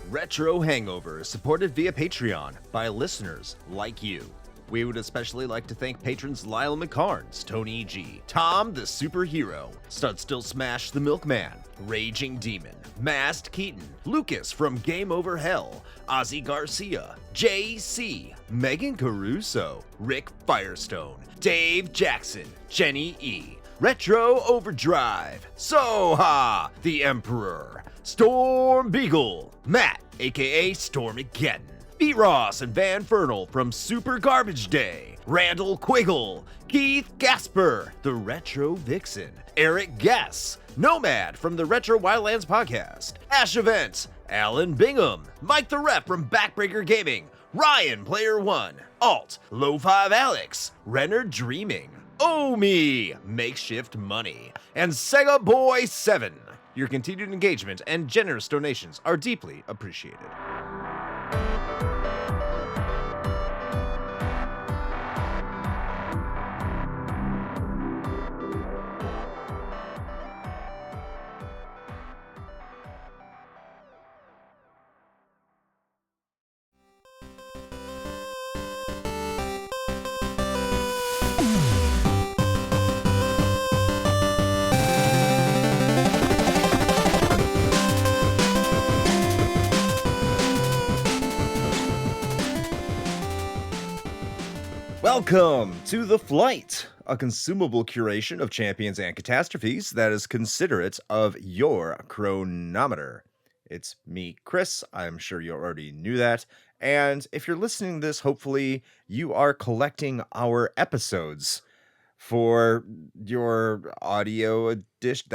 Retro Hangover is supported via Patreon by listeners like you. We would especially like to thank patrons Lyle McCarnes, Tony G, Tom the Superhero, Stud Still Smash the Milkman, Raging Demon, Mast Keaton, Lucas from Game Over Hell, Ozzy Garcia, JC, Megan Caruso, Rick Firestone, Dave Jackson, Jenny E, Retro Overdrive, Soha the Emperor, Storm Beagle, Matt aka Stormageddon, Pete Ross and Van Fernal from Super Garbage Day, Randall Quiggle, Keith Gasper, the Retro Vixen, Eric Guess, Nomad from the Retro Wildlands podcast, Ash Events, Alan Bingham, Mike the Rep from Backbreaker Gaming, Ryan Player One, Alt, Low5 Alex, Renner Dreaming, Omi, Makeshift Money, and Sega Boy 7. Your continued engagement and generous donations are deeply appreciated. Welcome to The Flight, a consumable curation of champions and catastrophes that is considerate of your chronometer. It's me, Chris. I'm sure you already knew that. And if you're listening to this, hopefully you are collecting our episodes for your audio edition.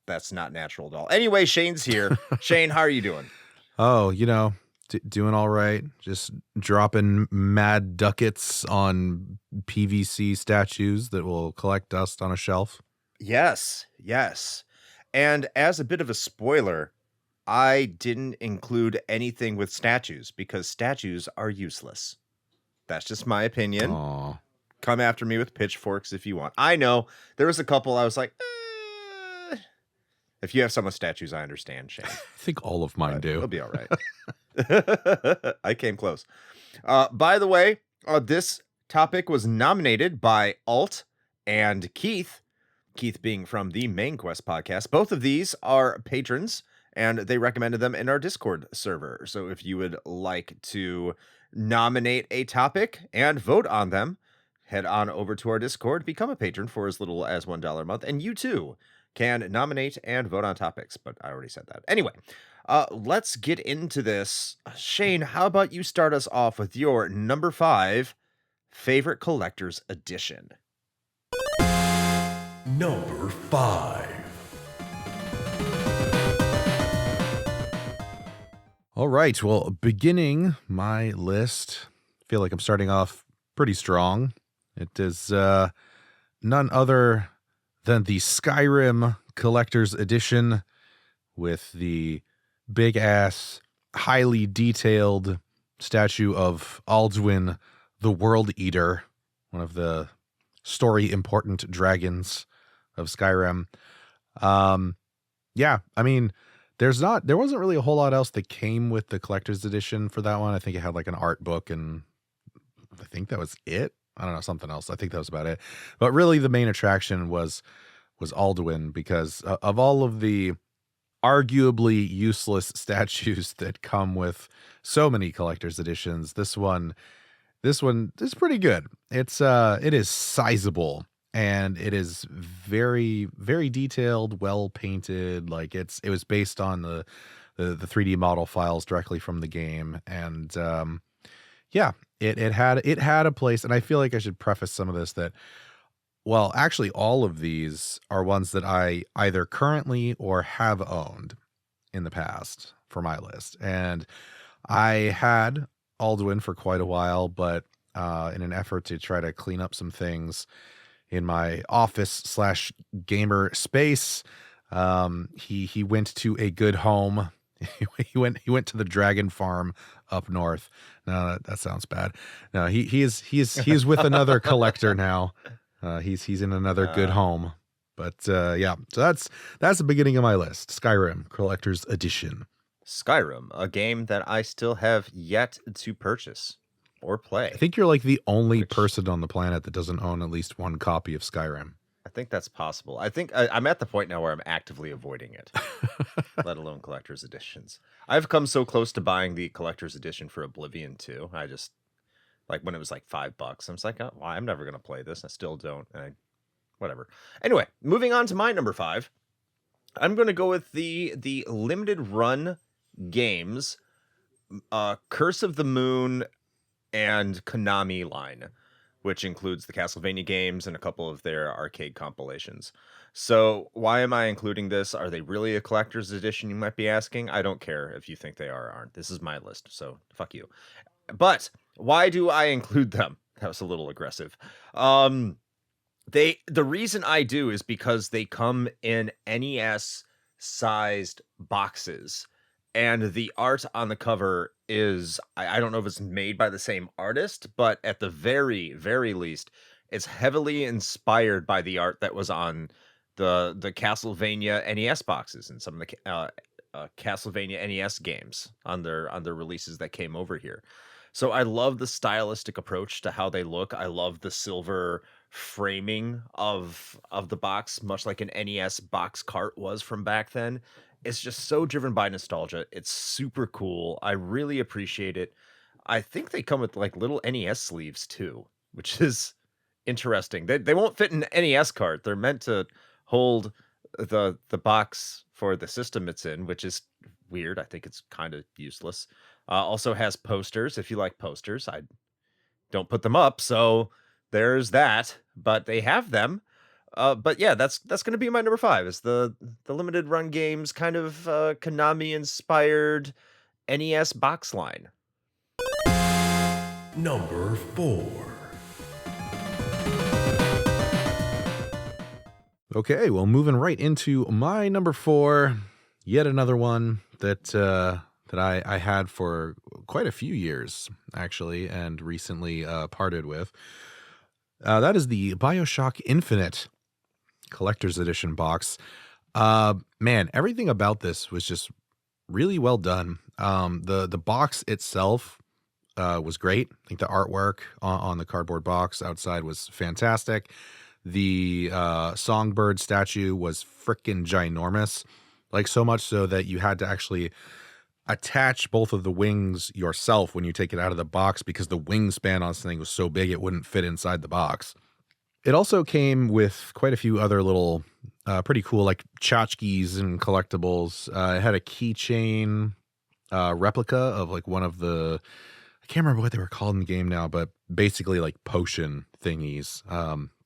That's not natural at all. Anyway, Shane's here. Shane, how are you doing? Oh, doing all right. Just dropping mad ducats on PVC statues that will collect dust on a shelf. Yes. And as a bit of a spoiler, I didn't include anything with statues because statues are useless. That's just my opinion. Aww. Come after me with pitchforks if you want. I know there was a couple I was like, if you have some with statues, I understand, Shane. I think all of mine do. It'll be all right. I came close. By the way, this topic was nominated by Alt and Keith. Keith being from the Main Quest podcast. Both of these are patrons, and they recommended them in our Discord server. So if you would like to nominate a topic and vote on them, head on over to our Discord, become a patron for as little as $1 a month, and you too can nominate and vote on topics. But I already said that. Anyway, let's get into this. Shane, how about you start us off with your number 5 favorite collector's edition? Number 5. All right. Well, beginning my list, I feel like I'm starting off pretty strong. It is none other than the Skyrim Collector's Edition with the big ass, highly detailed statue of Alduin, the World Eater, one of the story important dragons of Skyrim. Yeah, I mean, there wasn't really a whole lot else that came with the collector's edition for that one. I think it had like an art book, and I think that was it. I don't know, something else. I think that was about it. But really the main attraction was Alduin, because of all of the arguably useless statues that come with so many collector's editions, this one is pretty good. It is sizable, and it is very, very detailed, well painted. Like it was based on the 3D model files directly from the game. And yeah, it had a place. And I feel like I should preface some of this that, well, actually all of these are ones that I either currently or have owned in the past for my list. And I had Alduin for quite a while, but in an effort to try to clean up some things in my office/gamer space, he went to a good home. He went to the dragon farm up north. No, that sounds bad. No, he is with another collector now. He's in another good home. But yeah, so that's the beginning of my list. Skyrim Collector's Edition. Skyrim, a game that I still have yet to purchase or I play. think you're like the only Which person on the planet that doesn't own at least one copy of Skyrim. I think that's possible. I think I'm at the point now where I'm actively avoiding it, let alone collector's editions. I've come so close to buying the collector's edition for Oblivion 2. I just like when it was like $5. I'm just like, oh, well, I'm never gonna play this. I still don't. Whatever. Anyway, moving on to my number 5. I'm gonna go with the limited run games, Curse of the Moon and Konami line, which includes the Castlevania games and a couple of their arcade compilations. So why am I including this? Are they really a collector's edition, you might be asking? I don't care if you think they are or aren't. This is my list, so fuck you. But why do I include them? That was a little aggressive. The reason I do is because they come in NES sized boxes, and the art on the cover is I don't know if it's made by the same artist, but at the very very least it's heavily inspired by the art that was on the Castlevania NES boxes and some of the Castlevania NES games on their releases that came over here. So I love the stylistic approach to how they look. I love the silver framing of the box, much like an NES box cart was from back then. It's just so driven by nostalgia. It's super cool. I really appreciate it. I think they come with like little NES sleeves too, which is interesting. They won't fit in an NES cart. They're meant to hold the box for the system it's in, which is weird. I think it's kind of useless. Also has posters. If you like posters, I don't put them up, so there's that. But they have them. But yeah, that's going to be my number 5. Is the limited run games, kind of Konami inspired NES box line. Number 4. Okay, well, moving right into my number 4, yet another one that I had for quite a few years, actually, and recently parted with. That is the BioShock Infinite Collector's Edition box. Man, everything about this was just really well done. The box itself was great. I think the artwork on the cardboard box outside was fantastic. The songbird statue was freaking ginormous, like so much so that you had to actually attach both of the wings yourself when you take it out of the box because the wingspan on something was so big it wouldn't fit inside the box. It also came with quite a few other little pretty cool like tchotchkes and collectibles. It had a keychain replica of like one of the, I can't remember what they were called in the game now, but basically like potion thingies.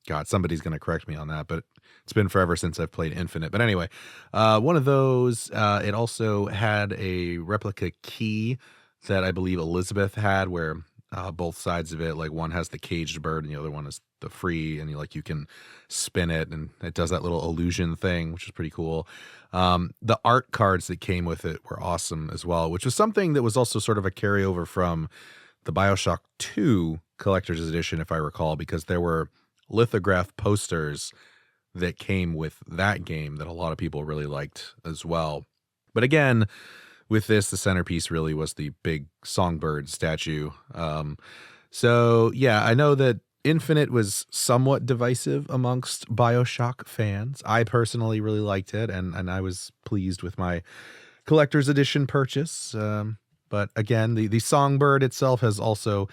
God, somebody's going to correct me on that, but it's been forever since I've played Infinite. But anyway, one of those, it also had a replica key that I believe Elizabeth had where both sides of it, like one has the caged bird and the other one is the free, and you can spin it and it does that little illusion thing, which is pretty cool. The art cards that came with it were awesome as well, which was something that was also sort of a carryover from the BioShock 2 Collector's Edition, if I recall, because there were lithograph posters that came with that game that a lot of people really liked as well. But again, with this, the centerpiece really was the big songbird statue. So yeah, I know that Infinite was somewhat divisive amongst BioShock fans. I personally really liked it, and I was pleased with my collector's edition purchase. But again, the songbird itself has also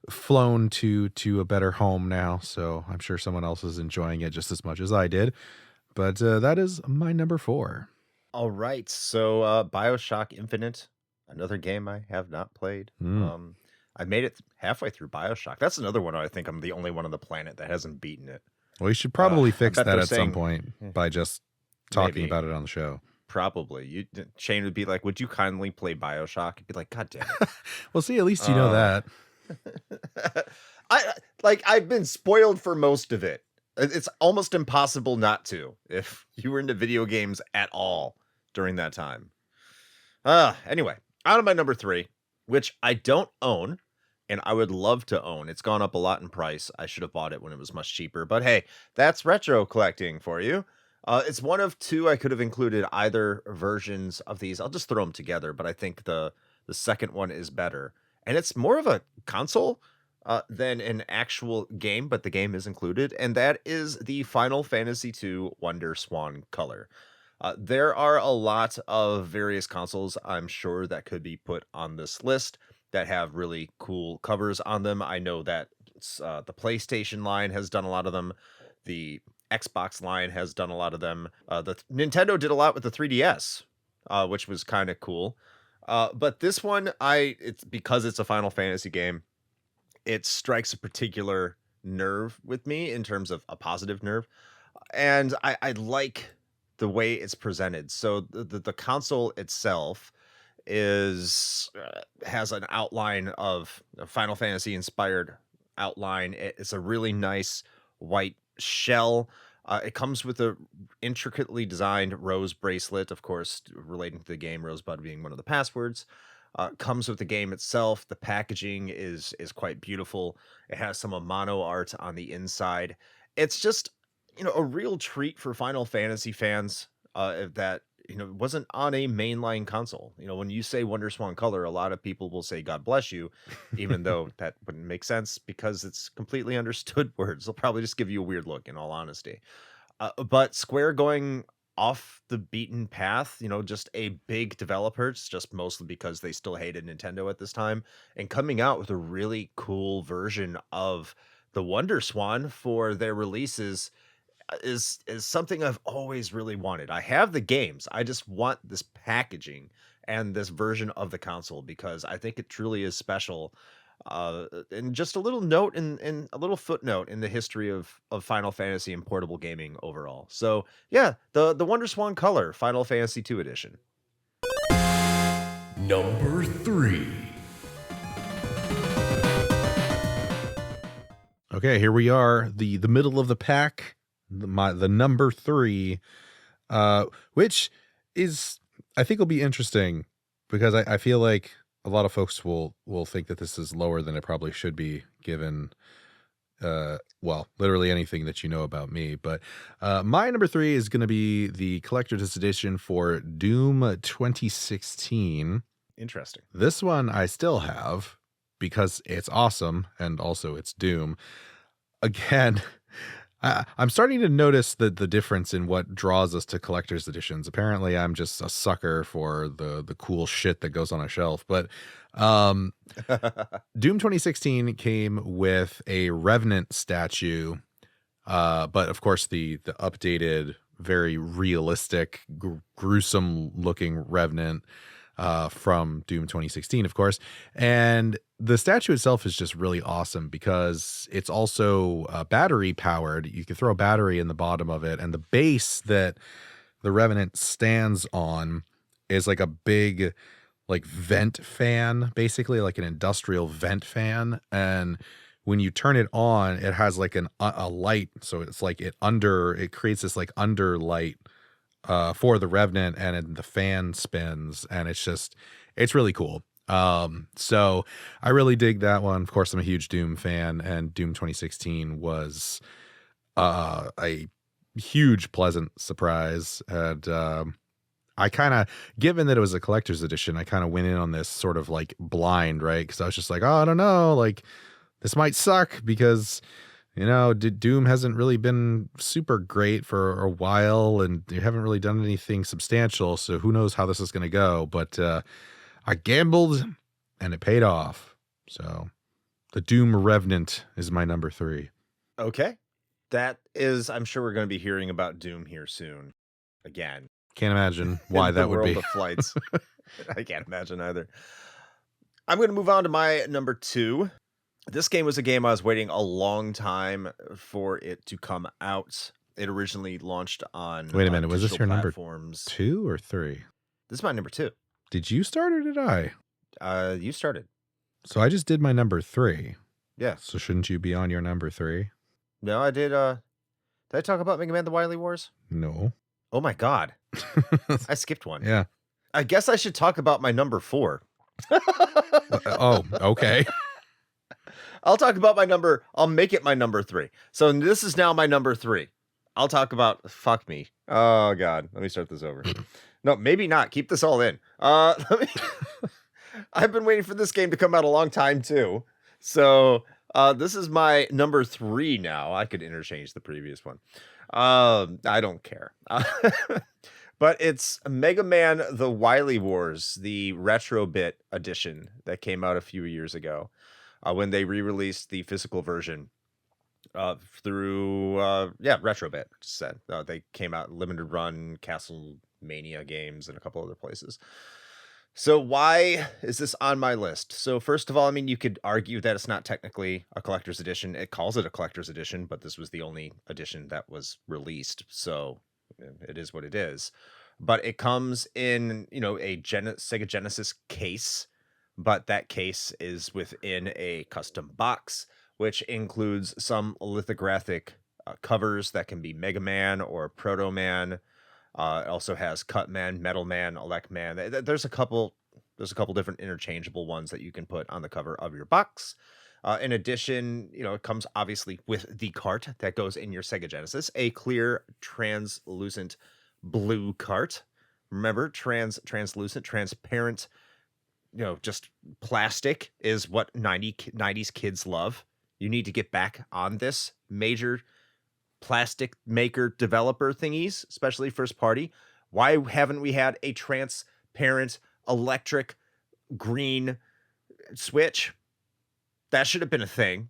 flown to a better home now, so I'm sure someone else is enjoying it just as much as I did. But that is my number 4. All right, so BioShock Infinite, another game I have not played. I made it halfway through BioShock. That's another one I think I'm the only one on the planet that hasn't beaten it. Well, you should probably fix bet that they're at some saying- point by just talking Maybe. about it on the show. Probably. Shane would be like, "Would you kindly play BioShock?" I'd be like, "God damn it." Well, see, at least you know that. I've been spoiled for most of it. It's almost impossible not to if you were into video games at all during that time. Anyway, on to my number 3, which I don't own and I would love to own. It's gone up a lot in price. I should have bought it when it was much cheaper, but hey, that's retro collecting for you. It's one of two. I could have included either versions of these. I'll just throw them together, but I think the second one is better, and it's more of a console than an actual game, but the game is included, and that is the Final Fantasy II Wonder Swan Color. There are a lot of various consoles, I'm sure, that could be put on this list that have really cool covers on them. I know that the PlayStation line has done a lot of them. The Xbox line has done a lot of them. Nintendo did a lot with the 3DS, which was kind of cool. But this one, it's because it's a Final Fantasy game. It strikes a particular nerve with me in terms of a positive nerve, and I like the way it's presented. So the console itself has an outline of a Final Fantasy inspired outline. It's a really nice white shell. It comes with a intricately designed rose bracelet, of course, relating to the game, Rosebud being one of the passwords. Comes with the game itself. The packaging is quite beautiful. It has some Amano art on the inside. It's just, a real treat for Final Fantasy fans that wasn't on a mainline console. When you say Wonder Swan Color, a lot of people will say God bless you, even though that wouldn't make sense because it's completely understood words. They'll probably just give you a weird look, in all honesty. But Square going off the beaten path, just a big developer, it's just mostly because they still hated Nintendo at this time, and coming out with a really cool version of the Wonder Swan for their releases is something I've always really wanted. I have the games. I just want this packaging and this version of the console because I think it truly is special. And just a little note in a little footnote in the history of Final Fantasy and portable gaming overall. So yeah, the Wonder Swan Color Final Fantasy II edition. Number 3. Okay, here we are, the middle of the pack, the number 3, which is, I think, will be interesting because I feel like a lot of folks will think that this is lower than it probably should be, given literally anything that you know about me. But my number 3 is going to be the collector's edition for Doom 2016. Interesting. This one I still have because it's awesome, and also it's Doom. Again, I'm starting to notice the difference in what draws us to collector's editions. Apparently, I'm just a sucker for the cool shit that goes on a shelf. But Doom 2016 came with a Revenant statue, but of course the updated, very realistic, gruesome looking Revenant from Doom 2016, of course. And the statue itself is just really awesome because it's also battery powered. You can throw a battery in the bottom of it, and the base that the Revenant stands on is like a big vent fan, basically like an industrial vent fan. And when you turn it on, it has like a light, so it's like it creates this like under light for the Revenant, and the fan spins, and it's really cool. So I really dig that one. Of course, I'm a huge Doom fan, and Doom 2016 was a huge pleasant surprise. And I kind of, given that it was a collector's edition, I kind of went in on this sort of like blind, right? Because I was just like, oh, I don't know, like this might suck because Doom hasn't really been super great for a while, and you haven't really done anything substantial, so who knows how this is going to go. But I gambled, and it paid off. So the Doom Revenant is my number 3. Okay. I'm sure we're going to be hearing about Doom here soon. Again. Can't imagine why that would be. The world of flights. I can't imagine either. I'm going to move on to my number 2. This game was a game I was waiting a long time for it to come out. It originally launched on Wait a minute, was this your platforms. Number 2 or 3? This is my number 2. Did you start or did I? You started. So I just did my number 3. Yeah. So shouldn't you be on your number 3? No, I did. Did I talk about Mega Man The Wily Wars? No. Oh my God. I skipped one. Yeah. I guess I should talk about my number 4. Oh, okay. I'll make it my number 3. So this is now my number 3. I'll talk about, fuck me. Oh God, let me start this over. No, maybe not. Keep this all in. I've been waiting for this game to come out a long time too. So this is my number 3 now. I could interchange the previous one. I don't care. But it's Mega Man The Wily Wars, the retro bit edition that came out a few years ago when they re-released the physical version through Retrobit. Just said they came out limited run Castlevania games and a couple other places. So why is this on my list? So first of all, I mean, you could argue that it's not technically a collector's edition. It calls it a collector's edition, but this was the only edition that was released. So it is what it is. But it comes in, a Sega Genesis case, but that case is within a custom box, which includes some lithographic covers that can be Mega Man or Proto Man. It also has Cut Man, Metal Man, Elect Man. There's a couple different interchangeable ones that you can put on the cover of your box. In addition, it comes obviously with the cart that goes in your Sega Genesis, a clear, translucent blue cart. Remember, translucent, transparent, just plastic is what 90s kids love. You need to get back on this major plastic maker developer thingies, especially first party. Why haven't we had a transparent electric green Switch? That should have been a thing.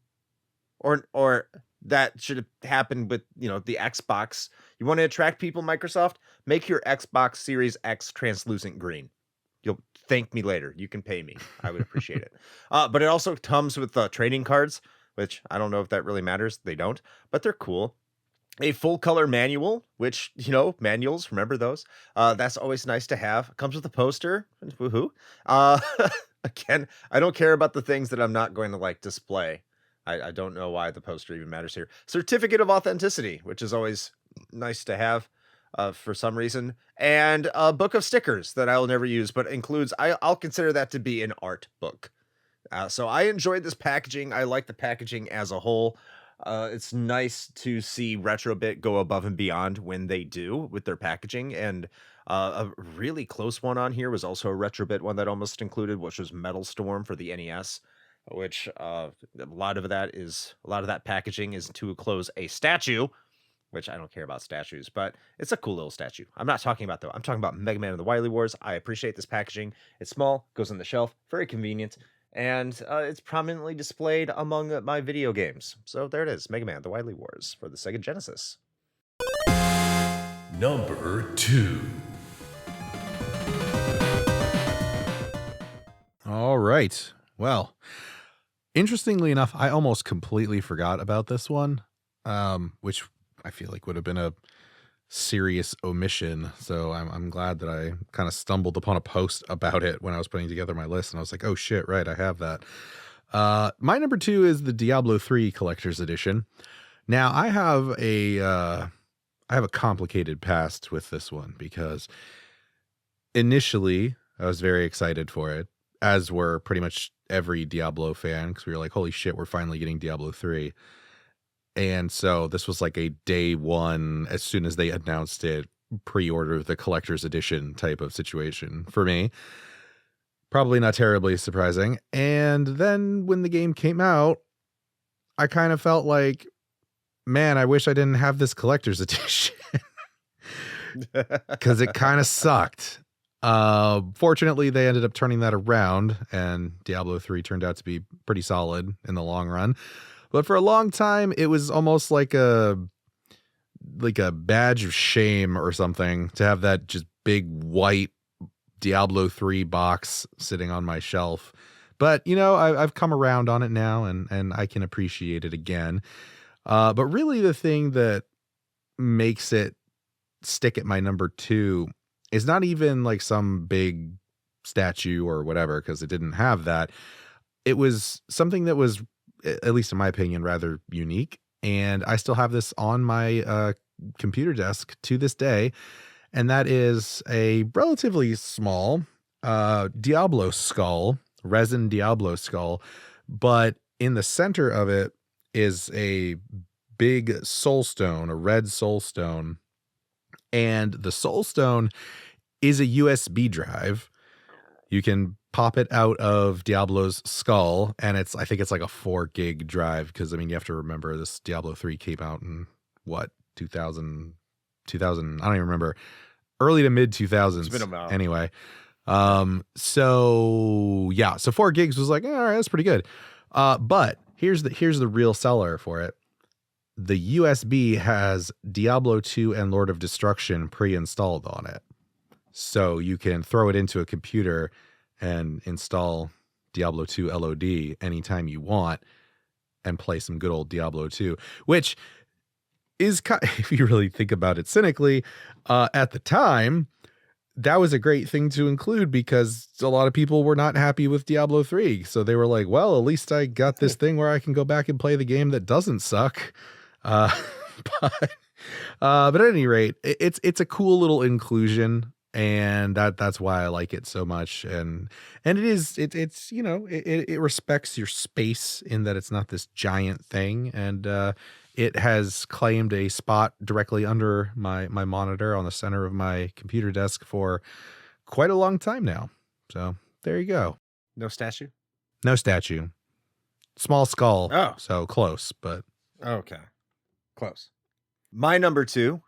Or that should have happened with, the Xbox. You want to attract people, Microsoft? Make your Xbox Series X translucent green. You'll thank me later. You can pay me. I would appreciate it. But it also comes with trading cards, which I don't know if that really matters. They don't, but they're cool. A full color manual, which, manuals, remember those? That's always nice to have. Comes with a poster. Woohoo. Again, I don't care about the things that I'm not going to display. I don't know why the poster even matters here. Certificate of authenticity, which is always nice to have for some reason. And a book of stickers that I'll never use, but includes, I'll consider that to be an art book. So I enjoyed this packaging. I like the packaging as a whole. It's nice to see Retrobit go above and beyond when they do with their packaging. And a really close one on here was also a Retrobit one that almost included, which was Metal Storm for the NES, which a lot of that packaging is to close a statue, which I don't care about statues, but it's a cool little statue. I'm not talking about, though. I'm talking about Mega Man and the Wily Wars. I appreciate this packaging. It's small, goes on the shelf, very convenient. And it's prominently displayed among my video games. So there it is, Mega Man: The Wily Wars for the Sega Genesis. Number 2. All right. Well, interestingly enough, I almost completely forgot about this one, which I feel like would have been a serious omission. So I'm glad that I kind of stumbled upon a post about it when I was putting together my list, and I was like, oh shit, right, I have that. My number 2 is the Diablo 3 Collector's Edition. Now I have a complicated past with this one because initially I was very excited for it, as were pretty much every Diablo fan, because we were like, holy shit, we're finally getting Diablo 3. And so this was like a day one, as soon as they announced it, pre-order the collector's edition type of situation for me. Probably not terribly surprising. And then when the game came out, I kind of felt like, man, I wish I didn't have this collector's edition. Because it kind of sucked. Fortunately, they ended up turning that around, and Diablo 3 turned out to be pretty solid in the long run. But for a long time, it was almost like a badge of shame or something to have that just big white Diablo 3 box sitting on my shelf. But, I've come around on it now, and I can appreciate it again. But really the thing that makes it stick at my number 2 is not even like some big statue or whatever, because it didn't have that. It was something that was, at least in my opinion, rather unique. And I still have this on my computer desk to this day. And that is a relatively small Diablo skull, resin Diablo skull. But in the center of it is a big soul stone, a red soul stone. And the Soul Stone is a USB drive. You can pop it out of Diablo's skull, and I think it's like a 4 gig drive, because I mean, you have to remember this Diablo 3 came out in what, 2000, I don't even remember, early to mid 2000s. It's been a while. Anyway. So 4 gigs was like, all right, that's pretty good. But here's the real seller for it. The USB has Diablo 2 and Lord of Destruction pre-installed on it. So you can throw it into a computer and install Diablo 2 LOD anytime you want and play some good old Diablo 2, which is, if you really think about it cynically, at the time, that was a great thing to include, because a lot of people were not happy with Diablo 3. So they were like, well, at least I got this thing where I can go back and play the game that doesn't suck. But at any rate, it's a cool little inclusion, and that's why I like it so much. And it's you know, it respects your space in that it's not this giant thing, and it has claimed a spot directly under my monitor on the center of my computer desk for quite a long time now. So there you go. No statue? No statue. Small skull. Oh. So close, but Okay. Close. My number 2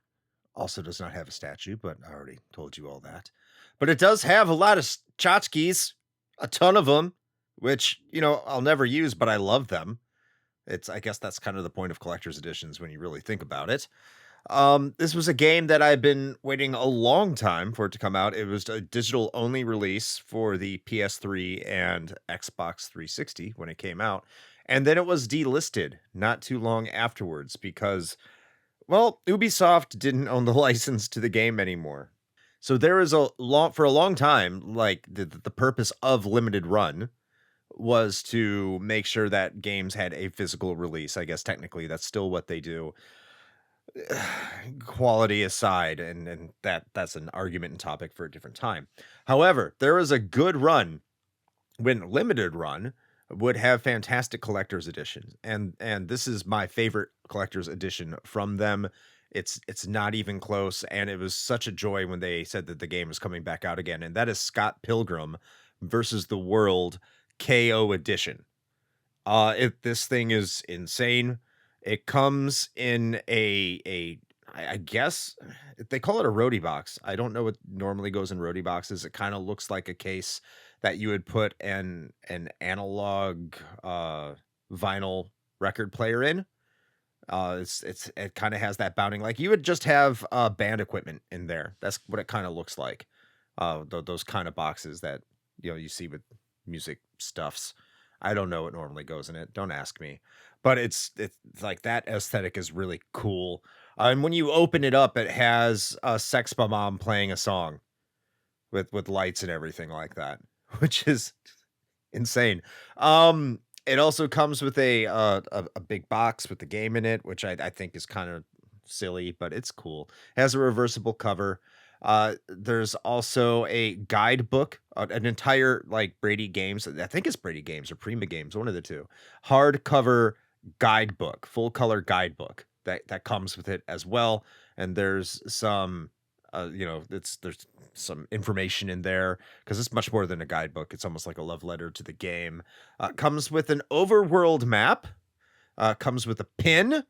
also does not have a statue, but I already told you all that. But it does have a lot of tchotchkes, a ton of them, which, you know, I'll never use, but I love them. I guess that's kind of the point of collector's editions when you really think about it. This was a game that I've been waiting a long time for it to come out. It was a digital only release for the PS3 and Xbox 360 when it came out. And then it was delisted not too long afterwards because, well, Ubisoft didn't own the license to the game anymore. So there is for a long time, like the purpose of limited run was to make sure that games had a physical release. I guess technically that's still what they do. Quality aside, and that's an argument and topic for a different time. However, there was a good run when limited run would have fantastic collector's editions, and this is my favorite collector's edition from them. It's not even close, and it was such a joy when they said that the game is coming back out again, and that is Scott Pilgrim versus the World KO edition. This thing is insane. It comes in I guess they call it a roadie box. I don't know what normally goes in roadie boxes. It kind of looks like a case that you would put an analog vinyl record player in. It kind of has that bounding, like you would just have band equipment in there. That's what it kind of looks like. Those kind of boxes that you see with music stuffs. I don't know what normally goes in it. Don't ask me. But it's like that aesthetic is really cool. And when you open it up, it has Sex Bomb playing a song with lights and everything like that, which is insane. It also comes with a big box with the game in it, which I think is kind of silly, but it's cool. It has a reversible cover. There's also a guidebook, an entire like Brady Games, I think it's Brady Games or Prima Games, one of the two, hardcover guidebook, full color guidebook that comes with it as well. And there's some, there's some information in there because it's much more than a guidebook. It's almost like a love letter to the game. Comes with an overworld map, comes with a pin,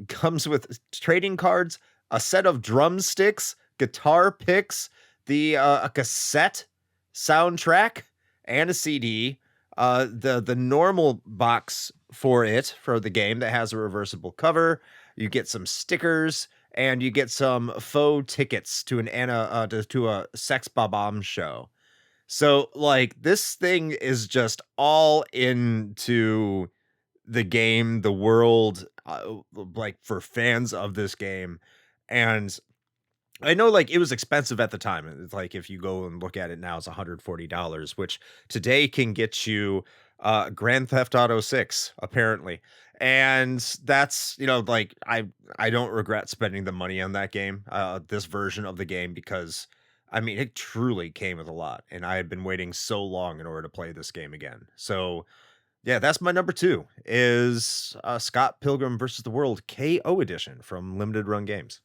comes with trading cards, a set of drumsticks, guitar picks, a cassette soundtrack, and a CD. The normal box for the game that has a reversible cover. You get some stickers and you get some faux tickets to to a Sex Bomb show. So like this thing is just all into the game, the world, like for fans of this game. And I know like it was expensive at the time. It's like if you go and look at it now, it's $140, which today can get you Grand Theft Auto 6, apparently. And that's, like I don't regret spending the money on that game, this version of the game, because I mean, it truly came with a lot. And I had been waiting so long in order to play this game again. So yeah, that's my number 2 is Scott Pilgrim versus the World KO edition from Limited Run Games.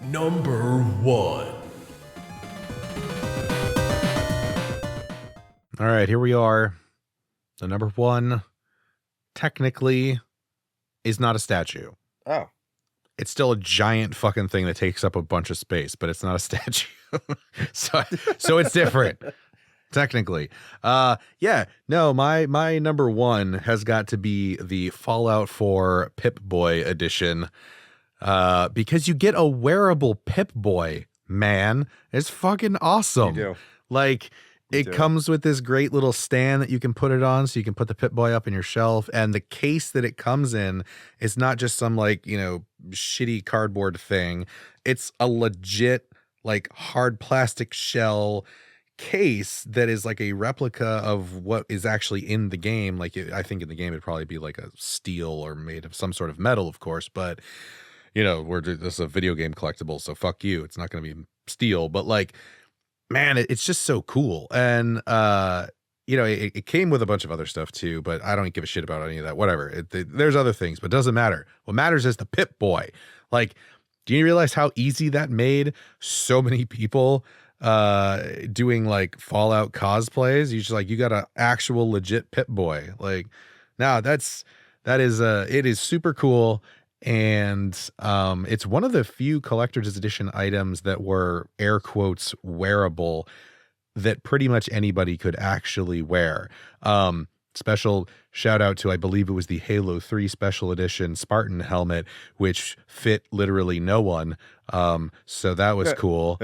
Number 1. All right, here we are. The number 1 technically is not a statue. Oh. It's still a giant fucking thing that takes up a bunch of space, but it's not a statue. so it's different. Technically. Yeah, no, my number 1 has got to be the Fallout 4 Pip-Boy edition. Because you get a wearable Pip-Boy, man. It's fucking awesome. You do. Like, it comes with this great little stand that you can put it on, so you can put the Pip-Boy up in your shelf. And the case that it comes in is not just some, like, you know, shitty cardboard thing. It's a legit, like, hard plastic shell case that is like a replica of what is actually in the game. Like, I think in the game it'd probably be like a steel or made of some sort of metal, of course, but you know, this is a video game collectible, so fuck you, it's not going to be steel. But like, man, it's just so cool. And you know, it came with a bunch of other stuff too, but I don't give a shit about any of that. Whatever, there's other things, but it doesn't matter. What matters is the Pip-Boy. Like, do you realize how easy that made so many people doing like Fallout cosplays? You got an actual legit Pip-Boy. Like, now it is super cool. And it's one of the few collector's edition items that were air quotes wearable that pretty much anybody could actually wear. Special shout out to, I believe it was the Halo 3 special edition Spartan helmet, which fit literally no one. So that was cool.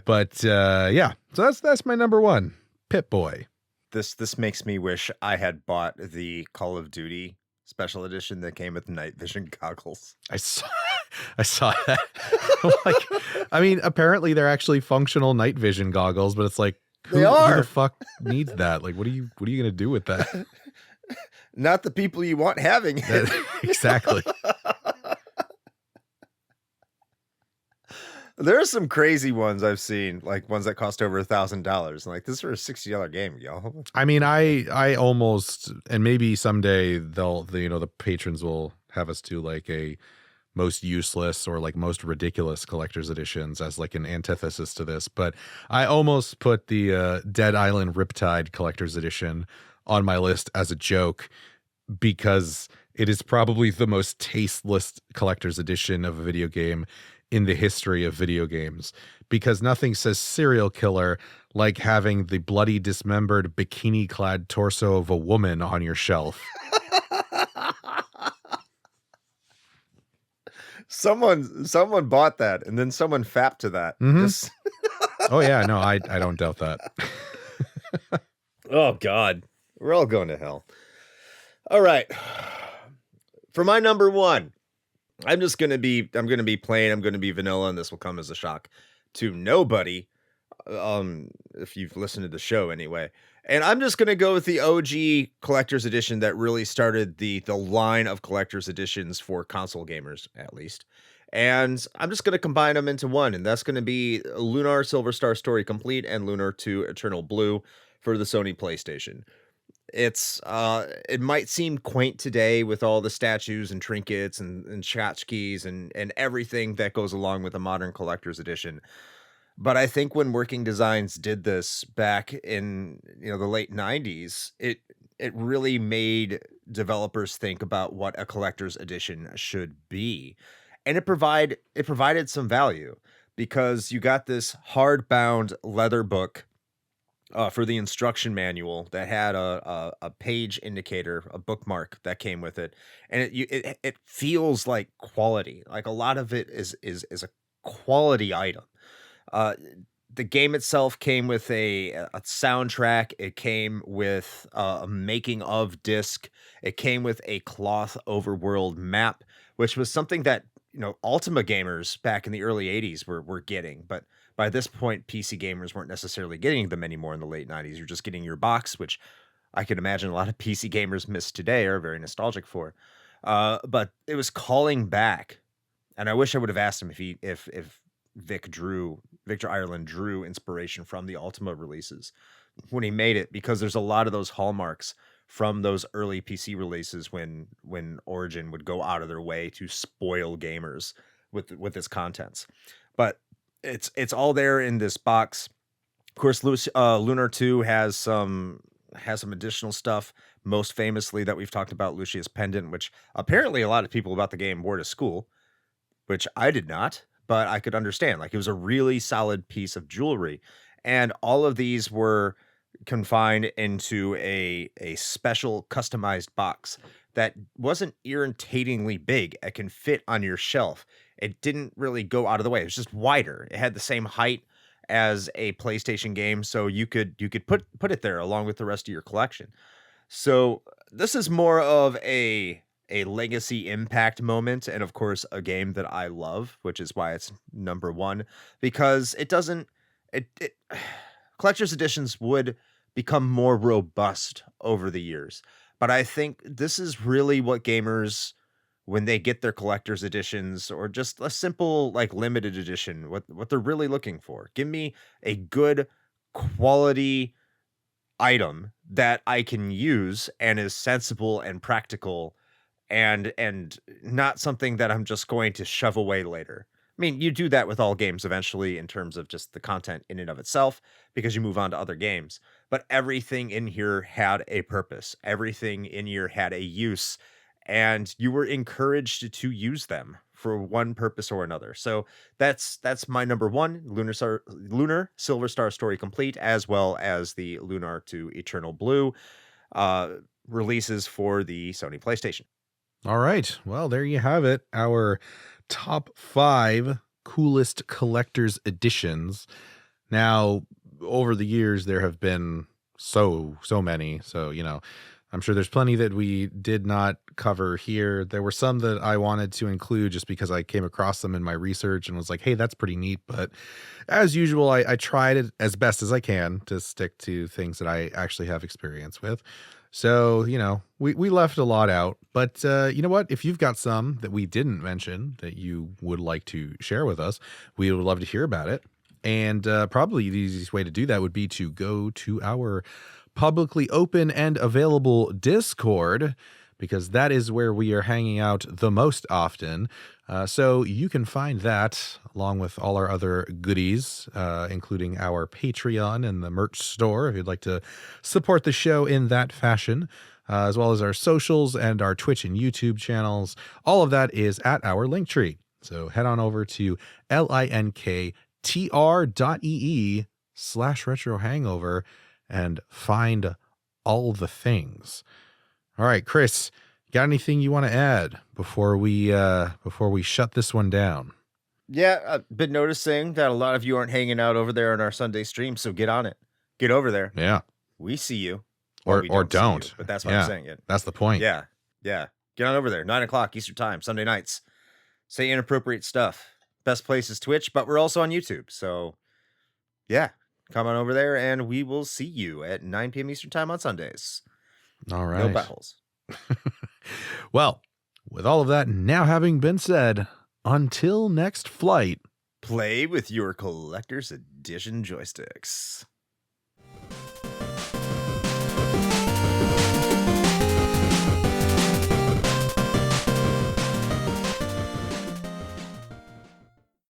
But yeah, so that's my number 1, Pip-Boy. This makes me wish I had bought the Call of Duty special edition that came with night vision goggles. I saw that. Like, I mean, apparently they're actually functional night vision goggles, but it's like, who the fuck needs that? Like, what are you gonna do with that? Not the people you want having it. Exactly. There are some crazy ones I've seen, like ones that cost over $1,000. Like, this is for a $60 game, y'all. I mean, I almost, and maybe someday the patrons will have us do like a most useless or like most ridiculous collector's editions as like an antithesis to this, but I almost put the Dead Island Riptide collector's edition on my list as a joke, because it is probably the most tasteless collector's edition of a video game in the history of video games, because nothing says serial killer like having the bloody dismembered bikini clad torso of a woman on your shelf. Someone bought that, and then someone fapped to that. Mm-hmm. Oh yeah, no, I don't doubt that. Oh God, we're all going to hell. All right, for my number 1, I'm going to be plain. I'm going to be vanilla, and this will come as a shock to nobody, if you've listened to the show anyway. And I'm just going to go with the OG collector's edition that really started the line of collector's editions for console gamers, at least. And I'm just going to combine them into one, and that's going to be Lunar Silver Star Story Complete and Lunar 2 Eternal Blue for the Sony PlayStation. It might seem quaint today with all the statues and trinkets and tchotchkes and everything that goes along with a modern collector's edition. But I think when Working Designs did this back in the late 90s, it really made developers think about what a collector's edition should be. And it provided some value, because you got this hardbound leather book for the instruction manual that had a page indicator, a bookmark that came with it, and it feels like quality. Like, a lot of it is a quality item. The game itself came with a soundtrack. It came with a making of disc. It came with a cloth overworld map, which was something that Ultima gamers back in the early 80s were getting, but by this point, PC gamers weren't necessarily getting them anymore in the late 90s. You're just getting your box, which I can imagine a lot of PC gamers miss today, are very nostalgic for. But it was calling back, and I wish I would have asked him if Victor Ireland drew inspiration from the Ultima releases when he made it, because there's a lot of those hallmarks from those early PC releases when Origin would go out of their way to spoil gamers with its contents. but it's all there in this box. Of course, Lunar 2 has some additional stuff. Most famously that we've talked about, Lucia's pendant, which apparently a lot of people about the game wore to school, which I did not, but I could understand. Like, it was a really solid piece of jewelry. And all of these were confined into a special customized box that wasn't irritatingly big. It can fit on your shelf. It didn't really go out of the way. It was just wider. It had the same height as a PlayStation game, so you could put it there along with the rest of your collection. So this is more of a legacy impact moment, and of course a game that I love, which is why it's number one, because it doesn't it collector's editions would become more robust over the years. But I think this is really what gamers, when they get their collector's editions or just a simple like limited edition, what they're really looking for. Give me a good quality item that I can use and is sensible and practical, and not something that I'm just going to shove away later. I mean, you do that with all games eventually in terms of just the content in and of itself, because you move on to other games. But everything in here had a purpose. Everything in here had a use, and you were encouraged to use them for one purpose or another. So that's my number one, Lunar Silver Star Story Complete, as well as the Lunar 2 Eternal Blue releases for the Sony PlayStation. All right. Well, there you have it. Our top 5 coolest collector's editions. Now, over the years, there have been so many. So, I'm sure there's plenty that we did not cover here. There were some that I wanted to include just because I came across them in my research and was like, hey, that's pretty neat. But as usual, I tried it as best as I can to stick to things that I actually have experience with. So, we left a lot out, but you know what? If you've got some that we didn't mention that you would like to share with us, we would love to hear about it. And probably the easiest way to do that would be to go to our publicly open and available Discord, because that is where we are hanging out the most often. So you can find that along with all our other goodies, including our Patreon and the merch store, if you'd like to support the show in that fashion, as well as our socials and our Twitch and YouTube channels. All of that is at our Linktree. So head on over to linktr.ee/retrohangover and find all the things. All right, Chris, got anything you want to add before we shut this one down? Yeah, I've been noticing that a lot of you aren't hanging out over there on our Sunday stream, so get on it. Get over there. Yeah. We see you. Or we don't. See you, but that's what I'm saying. That's the point. Yeah. Get on over there. 9:00 Eastern time, Sunday nights. Say inappropriate stuff. Best place is Twitch, but we're also on YouTube. So, yeah, come on over there, and we will see you at 9 p.m. Eastern time on Sundays. All right. No buttholes. Well, with all of that now having been said, until next flight, play with your collector's edition joysticks.